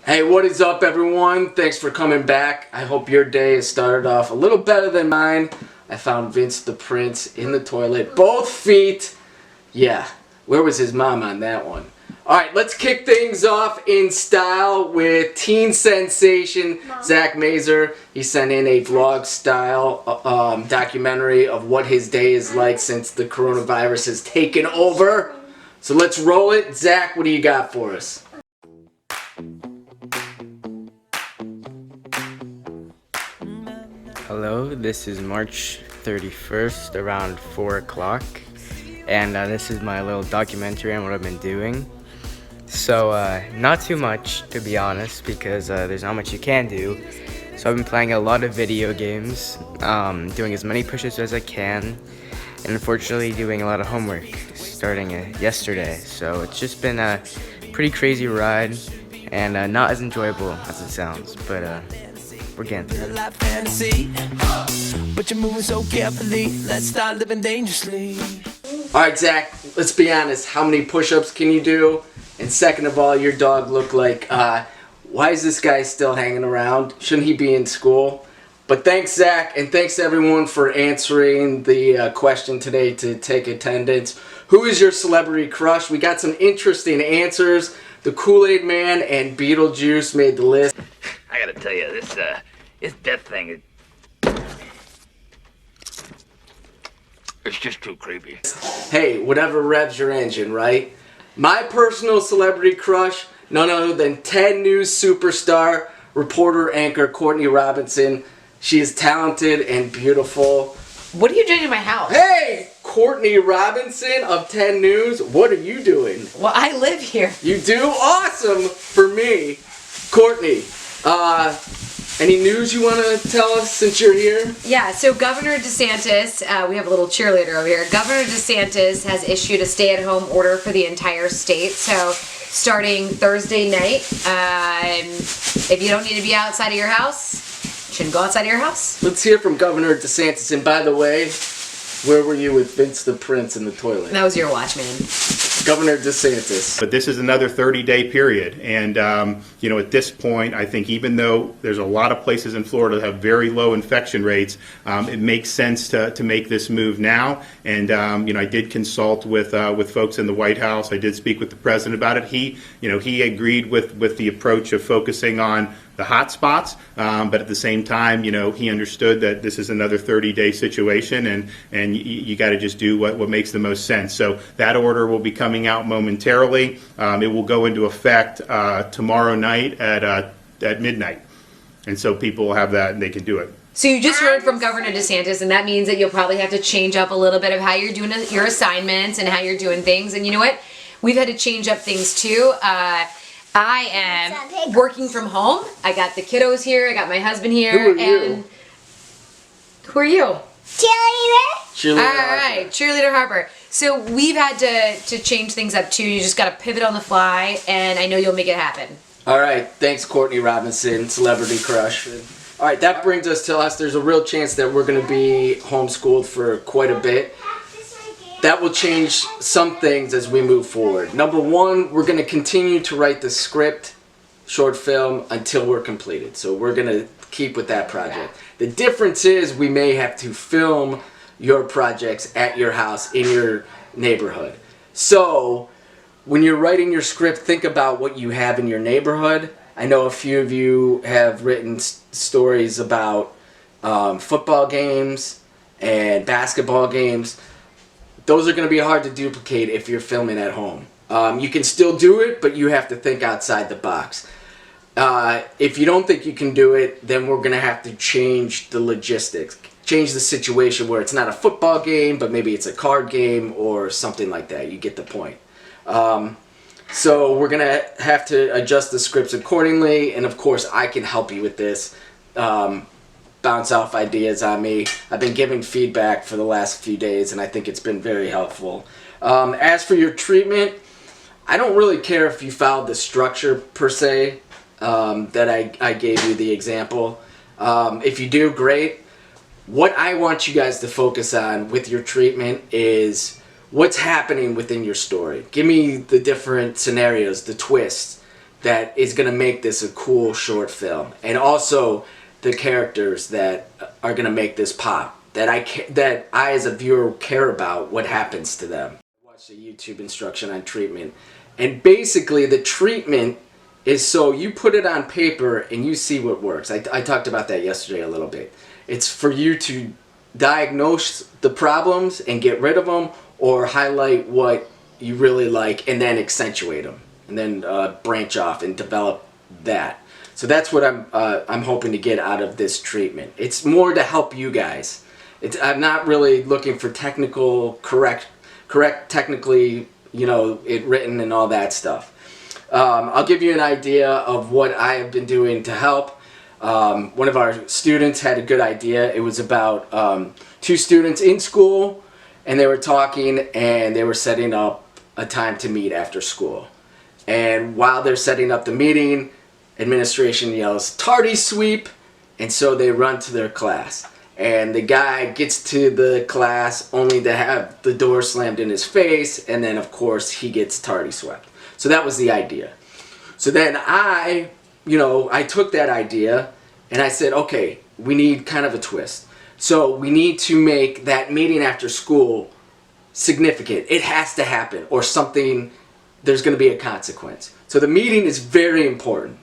Hey, what is up, everyone? Thanks for coming back. I hope your day has started off a little better than mine. I found Vince the Prince in the toilet, both feet. Yeah, where was his mom on that one? Alright, let's kick things off in style with teen sensation Zach Mazer. He sent in a vlog style documentary of what his day is like since the coronavirus has taken over. So let's roll it. Zach, what do you got for us? Hello, this is March 31st around 4 o'clock, and this is my little documentary on what I've been doing. So, not too much, to be honest, because there's not much you can do. So I've been playing a lot of video games, doing as many push-ups as I can, and unfortunately doing a lot of homework starting yesterday. So it's just been a pretty crazy ride, and not as enjoyable as it sounds, but we're getting through it. But you're moving so carefully. Let's start living dangerously. Alright, Zach, let's be honest. How many push-ups can you do? And second of all, your dog looked like, why is this guy still hanging around? Shouldn't he be in school? But thanks, Zach, and thanks everyone for answering the question today to take attendance. Who is your celebrity crush? We got some interesting answers. The Kool-Aid Man and Beetlejuice made the list. I gotta tell you, this death thing, it's just too creepy. Hey, whatever revs your engine, right? My personal celebrity crush, none other than 10 News superstar, reporter anchor Courtney Robinson. She is talented and beautiful. What are you doing in my house? Hey, Courtney Robinson of 10 News, what are you doing? Well, I live here. You do? Awesome for me. Courtney, any news you want to tell us since you're here? Yeah, so Governor DeSantis, we have a little cheerleader over here. Governor DeSantis has issued a stay-at-home order for the entire state. So starting Thursday night, if you don't need to be outside of your house, you shouldn't go outside of your house. Let's hear from Governor DeSantis. And by the way, where were you with Vince the Prince in the toilet? That was your watch, man. Governor DeSantis. But this is another 30-day period, and at this point, I think even though there's a lot of places in Florida that have very low infection rates, it makes sense to make this move now. And I did consult with folks in the White House. I did speak with the president about it. He agreed with the approach of focusing on the hot spots, but at the same time, he understood that this is another 30-day situation, and you got to just do what makes the most sense. So that order will be coming out momentarily. It will go into effect tomorrow night at midnight, and so people will have that and they can do it. So you just heard from Governor DeSantis, and that means that you'll probably have to change up a little bit of how you're doing your assignments and how you're doing things. And you know what? We've had to change up things too. I am working from home. I got the kiddos here. I got my husband here. Who are you? And who are you? Cheerleader All right, Cheerleader Harper. So we've had to change things up too. You just got to pivot on the fly, and I know you'll make it happen. All right, thanks, Courtney Robinson, celebrity crush. All right, that brings us to us. There's a real chance that we're going to be homeschooled for quite a bit. That will change some things as we move forward. Number one, we're going to continue to write the script, short film, until we're completed. So we're going to keep with that project. The difference is we may have to film your projects at your house, in your neighborhood. So when you're writing your script, think about what you have in your neighborhood. I know a few of you have written stories about football games and basketball games. Those are going to be hard to duplicate if you're filming at home. You can still do it, but you have to think outside the box. If you don't think you can do it, then we're going to have to change the logistics. Change the situation where it's not a football game, but maybe it's a card game or something like that. You get the point. So we're going to have to adjust the scripts accordingly, and of course I can help you with this. Bounce off ideas on me. I've been giving feedback for the last few days, and I think it's been very helpful. As for your treatment, I don't really care if you followed the structure per se that I gave you the example. If you do, great. What I want you guys to focus on with your treatment is what's happening within your story. Give me the different scenarios, the twists, that is going to make this a cool short film, and also the characters that are going to make this pop, that I as a viewer care about what happens to them. Watch the YouTube instruction on treatment, and basically the treatment is so you put it on paper and you see what works. I talked about that yesterday a little bit. It's for you to diagnose the problems and get rid of them, or highlight what you really like and then accentuate them, and then branch off and develop that. So that's what I'm hoping to get out of this treatment. It's more to help you guys. I'm not really looking for correct technically, it written and all that stuff. I'll give you an idea of what I have been doing to help. One of our students had a good idea. It was about 2 students in school, and they were talking, and they were setting up a time to meet after school. And while they're setting up the meeting, administration yells, "Tardy sweep!" And so they run to their class. And the guy gets to the class only to have the door slammed in his face, and then of course he gets tardy swept. So that was the idea. So then I took that idea and I said, okay, we need kind of a twist. So we need to make that meeting after school significant. It has to happen, or something, there's going to be a consequence. So the meeting is very important.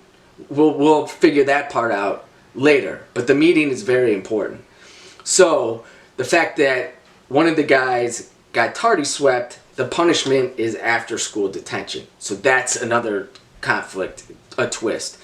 We'll figure that part out later, but the meeting is very important. So the fact that one of the guys got tardy swept, the punishment is after school detention. So that's another conflict, a twist.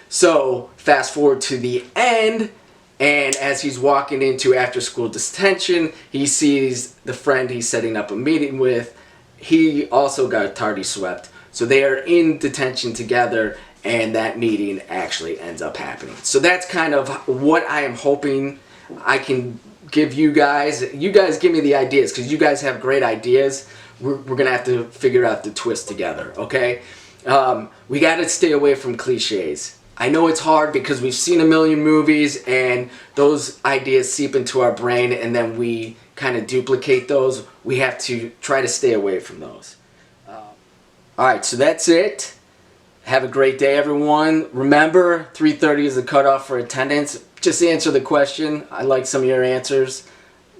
So fast forward to the end, and as he's walking into after school detention, he sees the friend he's setting up a meeting with. He also got tardy swept. So they are in detention together, and that meeting actually ends up happening. So that's kind of what I am hoping I can give you guys. You guys give me the ideas, because you guys have great ideas. We're going to have to figure out the twist together, okay? We got to stay away from cliches. I know it's hard because we've seen a million movies, and those ideas seep into our brain, and then we kind of duplicate those. We have to try to stay away from those. Alright, so that's it. Have a great day, everyone. Remember, 3:30 is the cutoff for attendance. Just answer the question. I like some of your answers.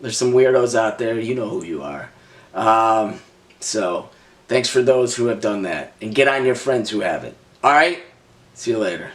There's some weirdos out there. You know who you are. So, thanks for those who have done that. And get on your friends who haven't. Alright? See you later.